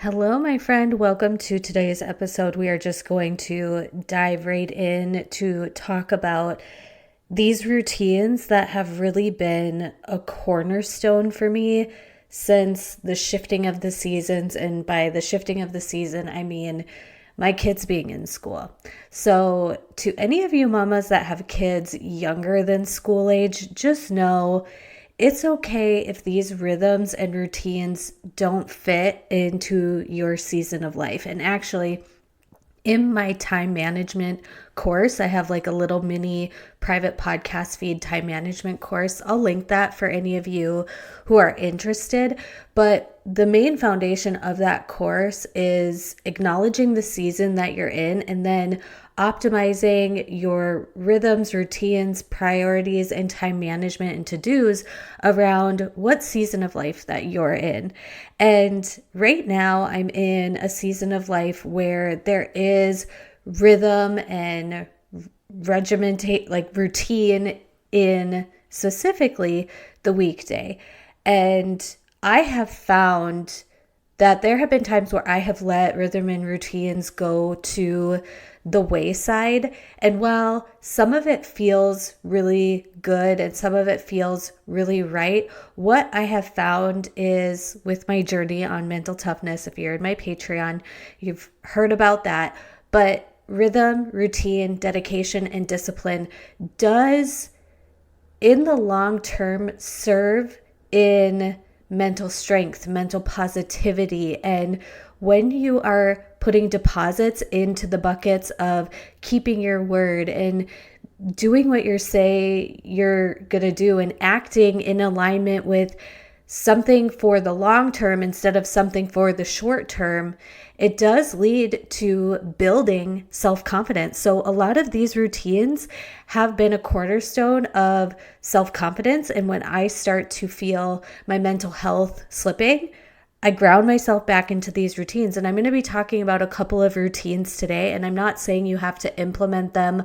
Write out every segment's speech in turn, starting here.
Hello, my friend. Welcome to today's episode. We are just going to dive right in to talk about these routines that have really been a cornerstone for me since the shifting of the seasons. And by the shifting of the season, I mean my kids being in school. So, to any of you mamas that have kids younger than school age, just know it's okay if these rhythms and routines don't fit into your season of life. And actually, in my time management course, I have like a little mini private podcast feed time management course. I'll link that for any of you who are interested. But the main foundation of that course is acknowledging the season that you're in and then optimizing your rhythms, routines, priorities, and time management and to-dos around what season of life that you're in. And right now I'm in a season of life where there is rhythm and routine in specifically the weekday. And I have found that there have been times where I have let rhythm and routines go to the wayside. And while some of it feels really good and some of it feels really right, what I have found is with my journey on mental toughness, if you're in my Patreon, you've heard about that. But rhythm, routine, dedication, and discipline does, in the long term, serve in mental strength, mental positivity. And when you are putting deposits into the buckets of keeping your word and doing what you say you're going to do and acting in alignment with something for the long term instead of something for the short term, it does lead to building self-confidence. So a lot of these routines have been a cornerstone of self-confidence. And when I start to feel my mental health slipping, I ground myself back into these routines. And I'm going to be talking about a couple of routines today. And I'm not saying you have to implement them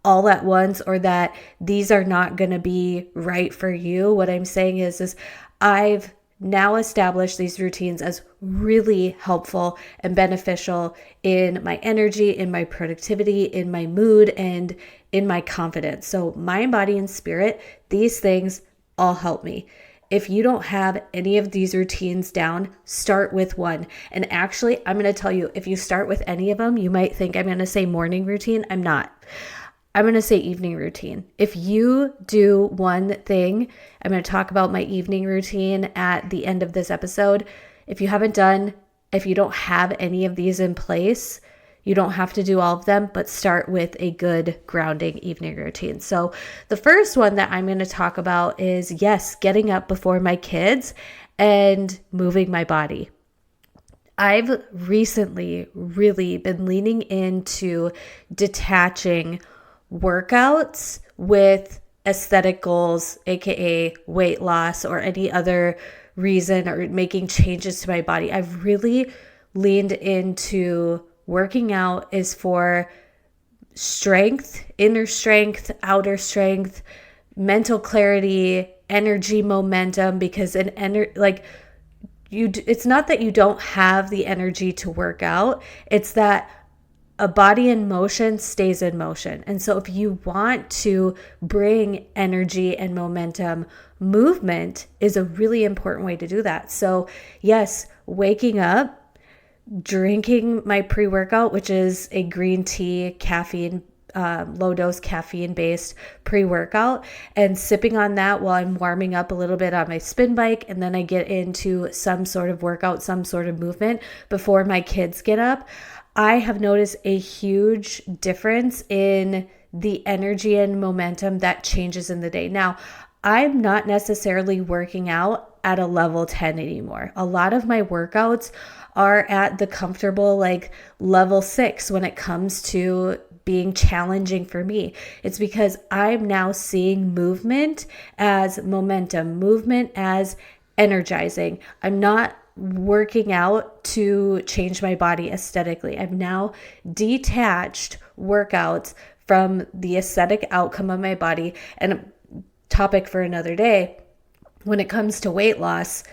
all at once or that these are not going to be right for you. What I'm saying is I've now established these routines as really helpful and beneficial in my energy, in my productivity, in my mood, and in my confidence. So mind, body, and spirit, these things all help me. If you don't have any of these routines down, start with one. And actually, I'm going to tell you, if you start with any of them, you might think I'm going to say morning routine. I'm not. I'm going to say evening routine. If you do one thing, I'm going to talk about my evening routine at the end of this episode. If you don't have any of these in place, you don't have to do all of them, but start with a good grounding evening routine. So the first one that I'm going to talk about is, yes, getting up before my kids and moving my body. I've recently really been leaning into detaching workouts with aesthetic goals, aka weight loss or any other reason, or making changes to my body. I've really leaned into working out is for strength, inner strength, outer strength, mental clarity, energy, momentum, because it's not that you don't have the energy to work out, it's that a body in motion stays in motion. And so if you want to bring energy and momentum, movement is a really important way to do that. So yes, waking up, drinking my pre-workout, which is a green tea, caffeine, low dose caffeine based pre-workout, and sipping on that while I'm warming up a little bit on my spin bike. And then I get into some sort of workout, some sort of movement before my kids get up. I have noticed a huge difference in the energy and momentum that changes in the day. Now, I'm not necessarily working out at a level 10 anymore. A lot of my workouts are at the comfortable level 6 when it comes to being challenging for me. It's because I'm now seeing movement as momentum, movement as energizing. I'm not working out to change my body aesthetically. I've now detached workouts from the aesthetic outcome of my body. And a topic for another day, when it comes to weight loss,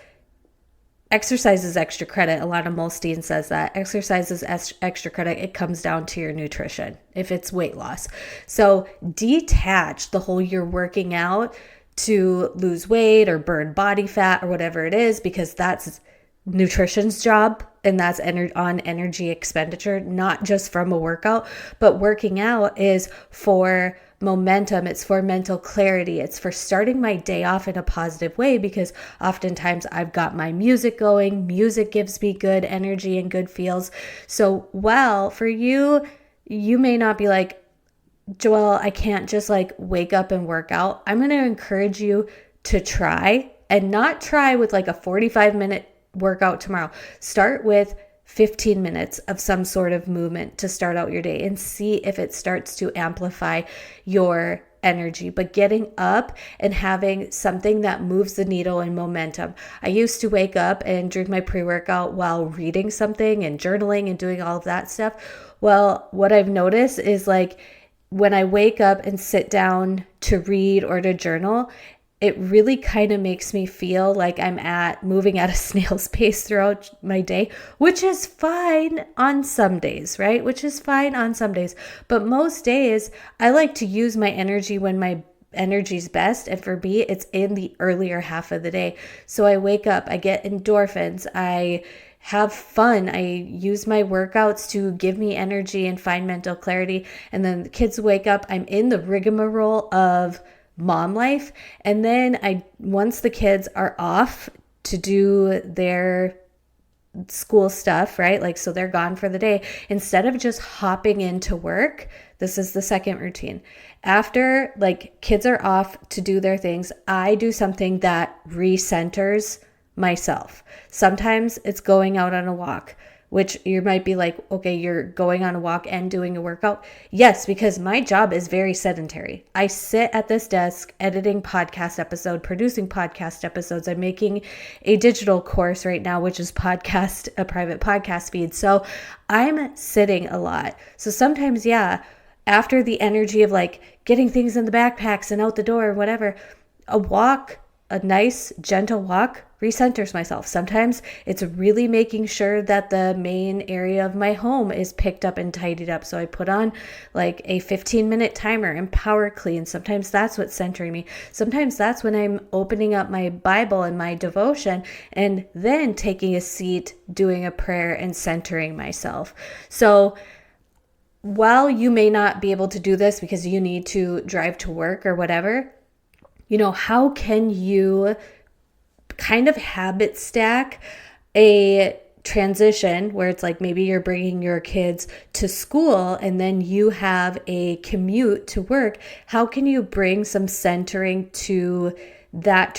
exercise is extra credit. Alana Molstein says that exercise is extra credit. It comes down to your nutrition if it's weight loss. So detach the whole you're working out to lose weight or burn body fat or whatever it is, because that's nutrition's job, and that's on energy expenditure, not just from a workout. But working out is for momentum, it's for mental clarity, it's for starting my day off in a positive way, because oftentimes I've got my music going. Music gives me good energy and good feels. So while for you, you may not be like, Joelle, I can't just like wake up and work out. I'm going to encourage you to try, and not try with like a 45-minute workout tomorrow. Start with 15 minutes of some sort of movement to start out your day and see if it starts to amplify your energy. But getting up and having something that moves the needle in momentum. I used to wake up and drink my pre-workout while reading something and journaling and doing all of that stuff. Well, what I've noticed is like when I wake up and sit down to read or to journal, it really kind of makes me feel like I'm moving at a snail's pace throughout my day, which is fine on some days, right? Which is fine on some days. But most days, I like to use my energy when my energy's best. And for me, it's in the earlier half of the day. So I wake up, I get endorphins, I have fun. I use my workouts to give me energy and find mental clarity. And then the kids wake up, I'm in the rigmarole of mom life. And then once the kids are off to do their school stuff, right? Like, so they're gone for the day. Instead of just hopping into work, this is the second routine. After like kids are off to do their things, I do something that recenters myself. Sometimes it's going out on a walk, which you might be like, okay, you're going on a walk and doing a workout. Yes, because my job is very sedentary. I sit at this desk editing podcast episodes, producing podcast episodes. I'm making a digital course right now, which is a private podcast feed. So I'm sitting a lot. So sometimes, yeah, after the energy of like getting things in the backpacks and out the door or whatever, a nice gentle walk recenters myself. Sometimes it's really making sure that the main area of my home is picked up and tidied up. So I put on like a 15-minute timer and power clean. Sometimes that's what's centering me. Sometimes that's when I'm opening up my Bible and my devotion and then taking a seat, doing a prayer and centering myself. So while you may not be able to do this because you need to drive to work or whatever, how can you kind of habit stack a transition where it's like maybe you're bringing your kids to school and then you have a commute to work? How can you bring some centering to that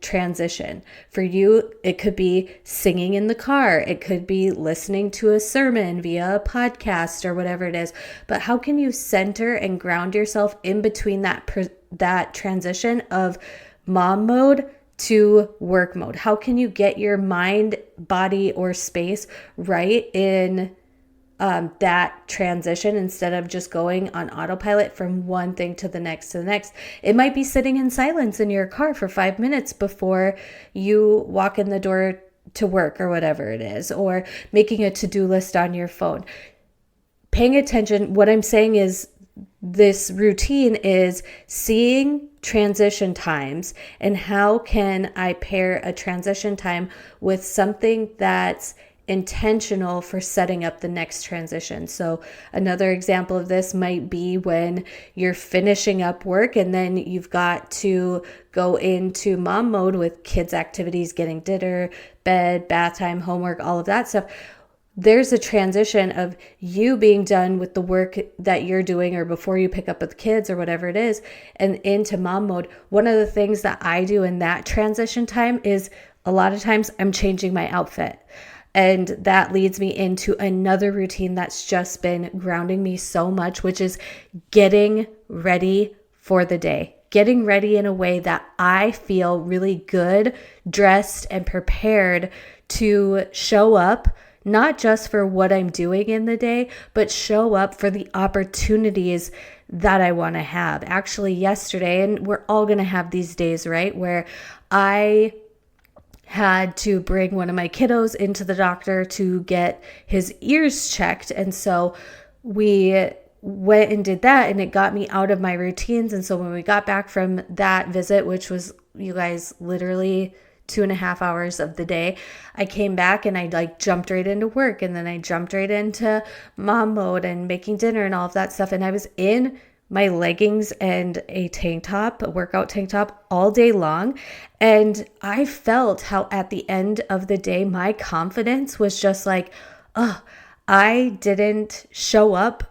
transition? For you, it could be singing in the car. It could be listening to a sermon via a podcast or whatever it is. But how can you center and ground yourself in between that transition of mom mode to work mode? How can you get your mind, body, or space right in that transition instead of just going on autopilot from one thing to the next to the next? It might be sitting in silence in your car for 5 minutes before you walk in the door to work or whatever it is, or making a to-do list on your phone. Paying attention. What I'm saying is this routine is seeing transition times and how can I pair a transition time with something that's intentional for setting up the next transition. So another example of this might be when you're finishing up work and then you've got to go into mom mode with kids' activities, getting dinner, bed, bath time, homework, all of that stuff. There's a transition of you being done with the work that you're doing or before you pick up with the kids or whatever it is and into mom mode. One of the things that I do in that transition time is a lot of times I'm changing my outfit. And that leads me into another routine that's just been grounding me so much, which is getting ready for the day. Getting ready in a way that I feel really good, dressed, and prepared to show up, not just for what I'm doing in the day, but show up for the opportunities that I want to have. Actually, yesterday, and we're all going to have these days, right, where I had to bring one of my kiddos into the doctor to get his ears checked. And so we went and did that, and it got me out of my routines. And so when we got back from that visit, which was, you guys, literally 2.5 hours of the day, I came back and I jumped right into work, and then I jumped right into mom mode and making dinner and all of that stuff. And I was in my leggings and a tank top, a workout tank top, all day long. And I felt how at the end of the day, my confidence was just like, oh, I didn't show up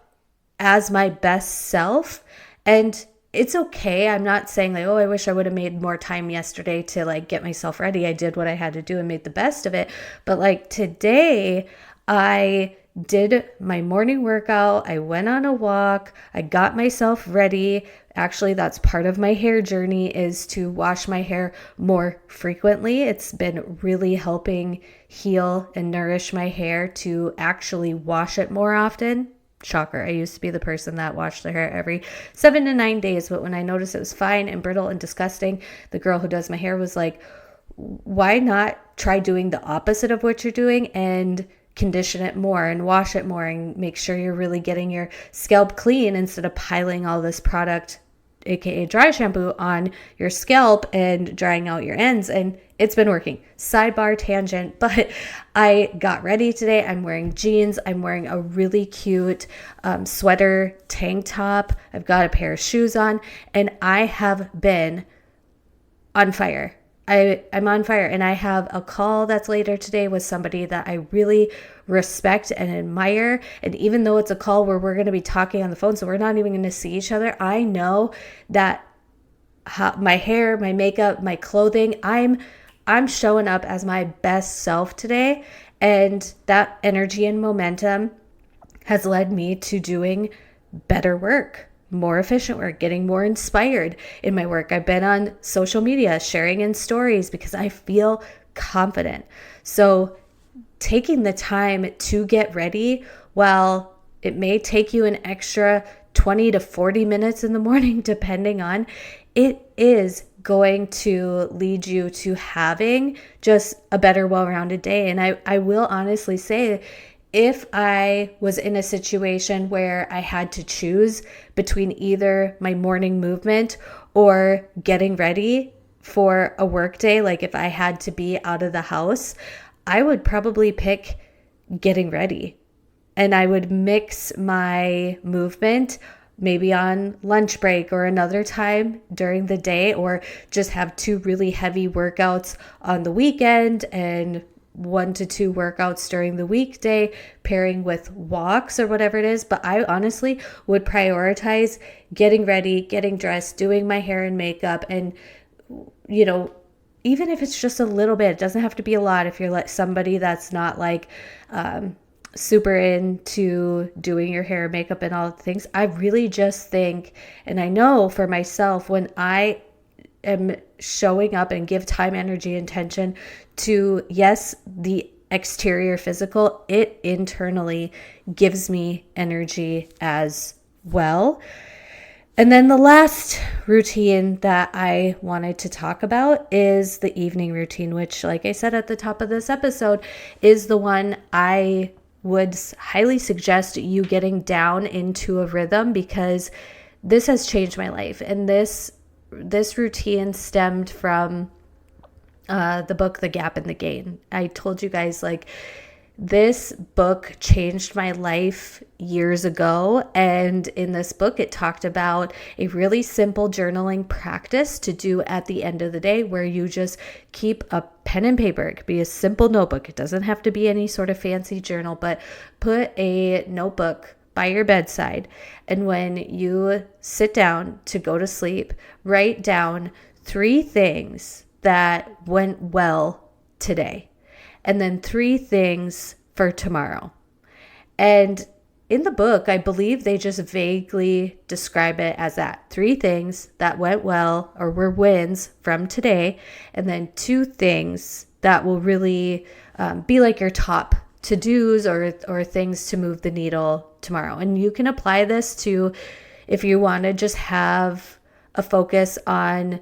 as my best self. And it's okay. I'm not saying like, oh, I wish I would have made more time yesterday to get myself ready. I did what I had to do and made the best of it. But today, I did my morning workout. I went on a walk. I got myself ready. Actually, that's part of my hair journey, is to wash my hair more frequently. It's been really helping heal and nourish my hair to actually wash it more often. Shocker. I used to be the person that washed their hair every 7 to 9 days. But when I noticed it was fine and brittle and disgusting, the girl who does my hair was like, why not try doing the opposite of what you're doing and condition it more and wash it more and make sure you're really getting your scalp clean instead of piling all this product, aka dry shampoo, on your scalp and drying out your ends. And it's been working. Sidebar tangent, but I got ready today. I'm wearing jeans. I'm wearing a really cute sweater tank top. I've got a pair of shoes on, and I have been on fire. I'm on fire, and I have a call that's later today with somebody that I really respect and admire. And even though it's a call where we're going to be talking on the phone, so we're not even going to see each other, I know that my hair, my makeup, my clothing, I'm showing up as my best self today. And that energy and momentum has led me to doing better work, more efficient work, getting more inspired in my work. I've been on social media sharing in stories because I feel confident. So taking the time to get ready, while it may take you an extra 20 to 40 minutes in the morning, depending on, it is going to lead you to having just a better, well-rounded day. And I will honestly say, if I was in a situation where I had to choose between either my morning movement or getting ready for a work day, like if I had to be out of the house, I would probably pick getting ready. And I would mix my movement maybe on lunch break or another time during the day, or just have 2 really heavy workouts on the weekend and 1 to 2 workouts during the weekday, pairing with walks or whatever it is. But I honestly would prioritize getting ready, getting dressed, doing my hair and makeup. And, even if it's just a little bit, it doesn't have to be a lot. If you're somebody that's not super into doing your hair and makeup and all the things, I really just think, and I know for myself, when I am showing up and give time, energy, and attention to, yes, the exterior physical, it internally gives me energy as well. And then the last routine that I wanted to talk about is the evening routine, which, like I said at the top of this episode, is the one I would highly suggest you getting down into a rhythm, because this has changed my life. And this routine stemmed from the book, The Gap and the Gain. I told you guys, this book changed my life years ago. And in this book, it talked about a really simple journaling practice to do at the end of the day, where you just keep a pen and paper. It could be a simple notebook. It doesn't have to be any sort of fancy journal, but put a notebook by your bedside. And when you sit down to go to sleep, write down 3 things that went well today, and then 3 things for tomorrow. And in the book, I believe they just vaguely describe it as that: 3 things that went well or were wins from today, and then 2 things that will really be like your top to-dos or things to move the needle tomorrow. And you can apply this to, if you want to just have a focus on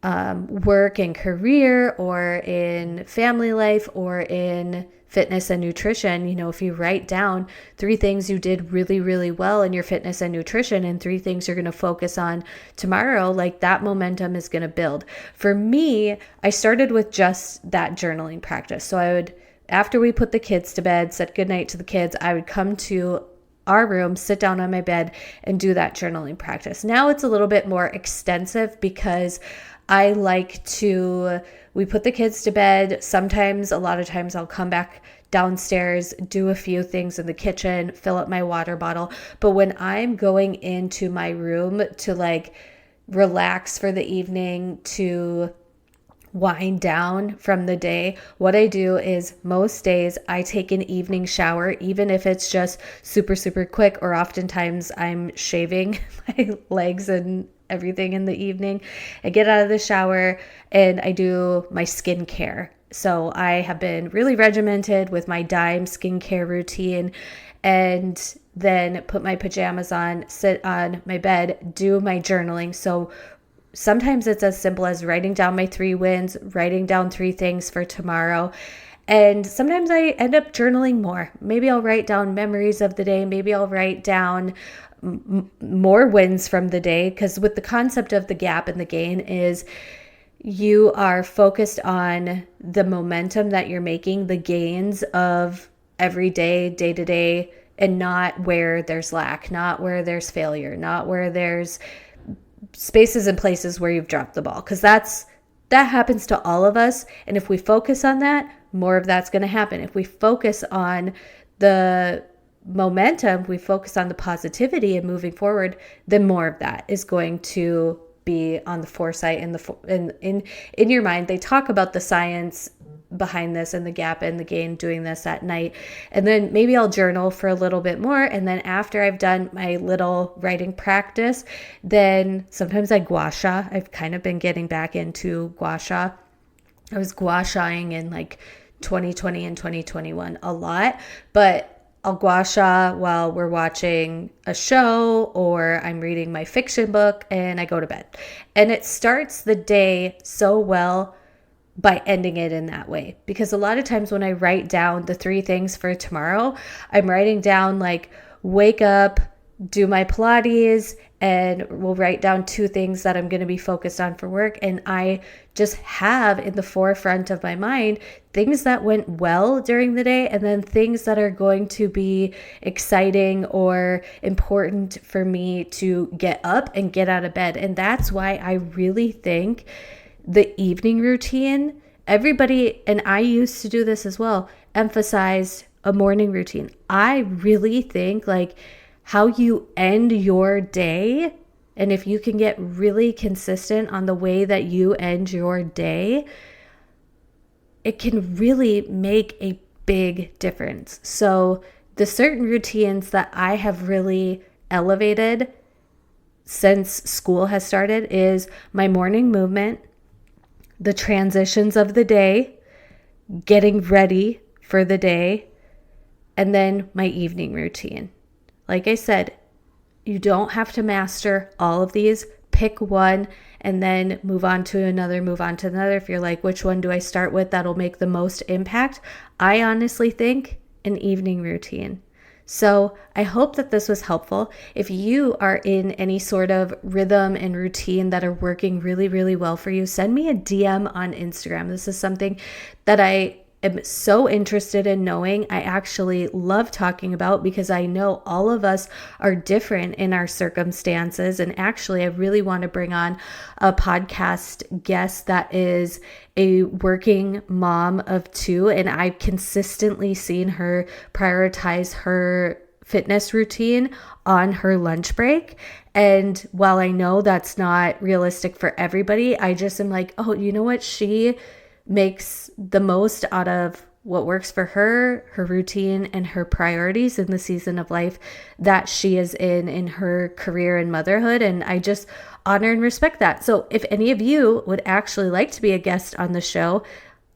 work and career or in family life or in fitness and nutrition, if you write down 3 things you did really, really well in your fitness and nutrition and 3 things you're going to focus on tomorrow, like that momentum is going to build. For me, I started with just that journaling practice. So I would, after we put the kids to bed, said goodnight to the kids, I would come to our room, sit down on my bed and do that journaling practice. Now it's a little bit more extensive because I like to, we put the kids to bed. Sometimes, a lot of times I'll come back downstairs, do a few things in the kitchen, fill up my water bottle. But when I'm going into my room to like relax for the evening, to wind down from the day, what I do is most days I take an evening shower, even if it's just super, super quick, or oftentimes I'm shaving my legs and everything in the evening. I get out of the shower and I do my skincare. So I have been really regimented with my Dime skincare routine, and then put my pajamas on, sit on my bed, do my journaling. So sometimes it's as simple as writing down my 3 wins, writing down 3 things for tomorrow. And sometimes I end up journaling more. Maybe I'll write down memories of the day. Maybe I'll write down more wins from the day, because with the concept of the gap and the gain is you are focused on the momentum that you're making, the gains of every day, day to day, and not where there's lack, not where there's failure, not where there's spaces and places where you've dropped the ball, because that happens to all of us. And if we focus on that, more of that's going to happen. If we focus on the momentum, we focus on the positivity and moving forward, then more of that is going to be on the foresight and in your mind. They talk about the science behind this and the gap and the gain, doing this at night. And then maybe I'll journal for a little bit more. And then after I've done my little writing practice, then sometimes I gua sha. I've kind of been getting back into gua sha. I was gua shaing in like 2020 and 2021 a lot, but I'll gua sha while we're watching a show or I'm reading my fiction book and I go to bed. And it starts the day so well by ending it in that way. Because a lot of times when I write down the 3 things for tomorrow, I'm writing down like wake up, do my Pilates, and we'll write down 2 things that I'm going to be focused on for work. And I just have in the forefront of my mind things that went well during the day, and then things that are going to be exciting or important for me to get up and get out of bed. And that's why I really think the evening routine, everybody, and I used to do this as well, emphasized a morning routine. I really think like how you end your day, and if you can get really consistent on the way that you end your day, it can really make a big difference. So the certain routines that I have really elevated since school has started is my morning movement, the transitions of the day, getting ready for the day, and then my evening routine. Like I said, you don't have to master all of these. Pick one and then move on to another. If you're like, which one do I start with that'll make the most impact? I honestly think an evening routine. So I hope that this was helpful. If you are in any sort of rhythm and routine that are working really, really well for you, send me a DM on Instagram. This is something that I am so interested in knowing. I actually love talking about because I know all of us are different in our circumstances. And actually, I really want to bring on a podcast guest that is a working mom of 2. And I've consistently seen her prioritize her fitness routine on her lunch break. And while I know that's not realistic for everybody, I just am like, oh, you know what? She makes the most out of what works for her routine, and her priorities in the season of life that she is in her career and motherhood. And I just honor and respect that. So if any of you would actually like to be a guest on the show,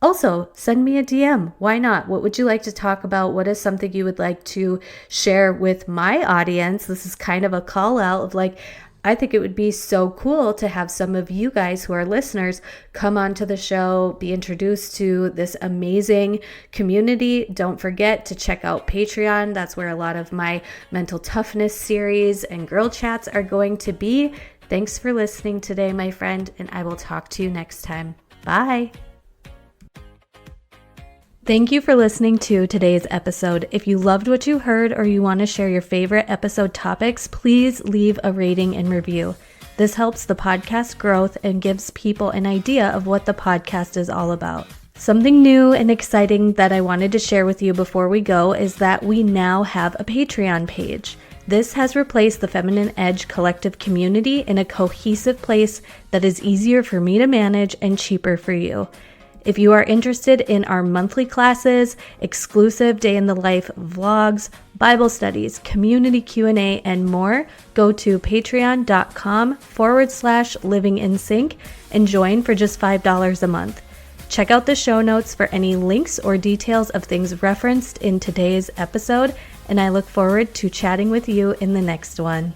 also send me a DM. Why not? What would you like to talk about? What is something you would like to share with my audience? This is kind of a call out of like, I think it would be so cool to have some of you guys who are listeners come onto the show, be introduced to this amazing community. Don't forget to check out Patreon. That's where a lot of my mental toughness series and girl chats are going to be. Thanks for listening today, my friend, and I will talk to you next time. Bye. Thank you for listening to today's episode. If you loved what you heard or you want to share your favorite episode topics, please leave a rating and review. This helps the podcast growth and gives people an idea of what the podcast is all about. Something new and exciting that I wanted to share with you before we go is that we now have a Patreon page. This has replaced the Feminine Edge collective community in a cohesive place that is easier for me to manage and cheaper for you. If you are interested in our monthly classes, exclusive day in the life vlogs, Bible studies, community Q&A, and more, go to patreon.com/livingInSync and join for just $5 a month. Check out the show notes for any links or details of things referenced in today's episode, and I look forward to chatting with you in the next one.